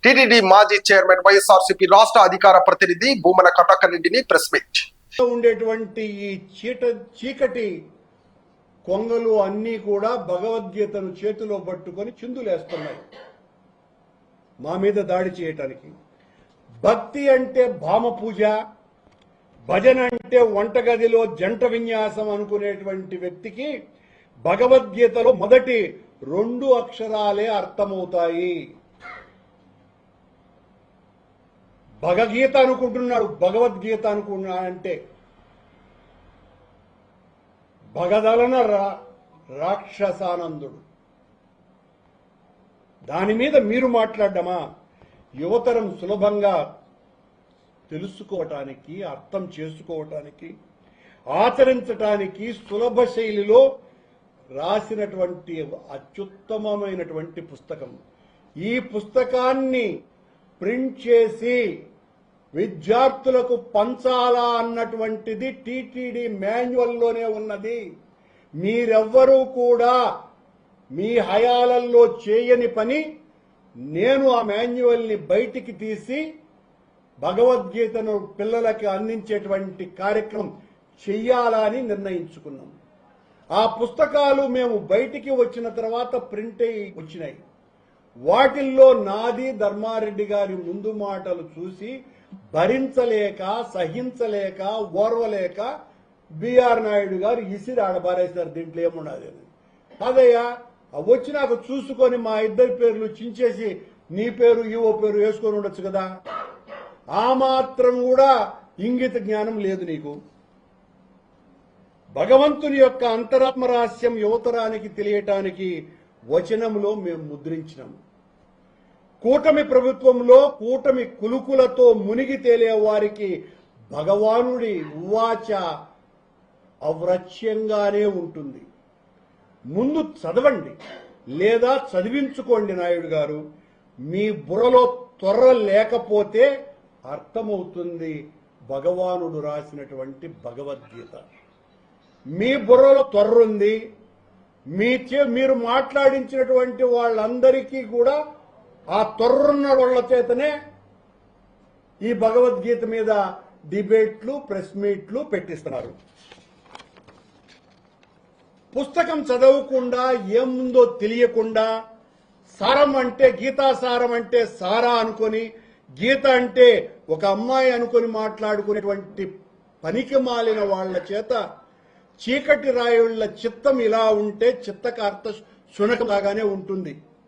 TTD మాజీ chairman YSRCP రాష్ట్ర అధికార ప్రతినిధి భూమన కటకం రెడ్డిని ప్రెస్ మీట్. ఉండేటువంటి ఈ చీకటి కొంగలు అన్నీ కూడా భగవద్గీతను చేతిలో పట్టుకొని చిందులేస్తున్నాయి మా మీద దాడి చేయటానికి. భక్తి అంటే భామ పూజ, భజన అంటే వంటగదిలో జంట విన్యాసం అనుకునేటువంటి వ్యక్తికి భగవద్గీతలో మొదటి 2 అక్షరాలే అర్థమవుతాయి. భగగీత అనుకుంటున్నాడు, భగవద్గీత అనుకున్నాడంటే భగదలన రాక్షసానందుడు. దాని మీద మీరు మాట్లాడమా? యువతరం సులభంగా తెలుసుకోవటానికి, అర్థం చేసుకోవటానికి, ఆచరించటానికి సులభ శైలిలో రాసినటువంటి అత్యుత్తమమైనటువంటి పుస్తకం. ఈ పుస్తకాన్ని ప్రింట్ చేసి విద్యార్థులకు పంచాలా అన్నటువంటిది టీటీడీ మాన్యువల్లోనే ఉన్నది. మీరెవ్వరూ కూడా మీ హయాలల్లో చేయని పని నేను ఆ మాన్యువల్ని బయటికి తీసి భగవద్గీతను పిల్లలకి అందించేటువంటి కార్యక్రమం చెయ్యాలని నిర్ణయించుకున్నాం. ఆ పుస్తకాలు మేము బయటికి వచ్చిన తర్వాత ప్రింట్ అయి వచ్చినాయి. వాటిల్లో నాది ధర్మారెడ్డి గారి ముందు మాటలు చూసి భరించలేక, సహించలేక, ఓర్వలేక బిఆర్ నాయుడు గారు ఇసిరి ఆడబారేశారు. దీంట్లో ఏమున్నది కాదయ్యా, వచ్చి నాకు చూసుకొని మా ఇద్దరి పేర్లు చించేసి నీ పేరు ఈవో పేరు వేసుకొని ఉండొచ్చు కదా. ఆ మాత్రం కూడా ఇంగిత జ్ఞానం లేదు నీకు. భగవంతుని యొక్క అంతరాత్మ రహస్యం యువతరానికి తెలియటానికి వచనంలో మేము ముద్రించినాం. కూటమి ప్రభుత్వంలో కూటమి కులుకులతో మునిగి తేలే వారికి భగవానుడి ఉవాచ అవ్రచ్యంగానే ఉంటుంది. ముందు చదవండి లేదా చదివించుకోండి నాయుడు గారు. మీ బుర్రలో త్వర లేకపోతే అర్థమవుతుంది భగవానుడు రాసినటువంటి భగవద్గీత. మీ బుర్రలో త్వర్రుంది. మీరు మాట్లాడించినటువంటి వాళ్ళందరికీ కూడా ఆ త్వర్రున్న వాళ్ళ చేతనే ఈ భగవద్గీత మీద డిబేట్లు, ప్రెస్ మీట్లు పెట్టిస్తున్నారు. పుస్తకం చదవకుండా ఏముందో తెలియకుండా సారం అంటే గీతాసారం అంటే సారా అనుకొని, గీత అంటే ఒక అమ్మాయి అనుకొని మాట్లాడుకునేటువంటి పనికి మాలిన వాళ్ల చేత చీకటి రాయుళ్ల చిత్తం ఇలా ఉంటే చిత్తక అర్థ శునకలాగానే ఉంటుంది.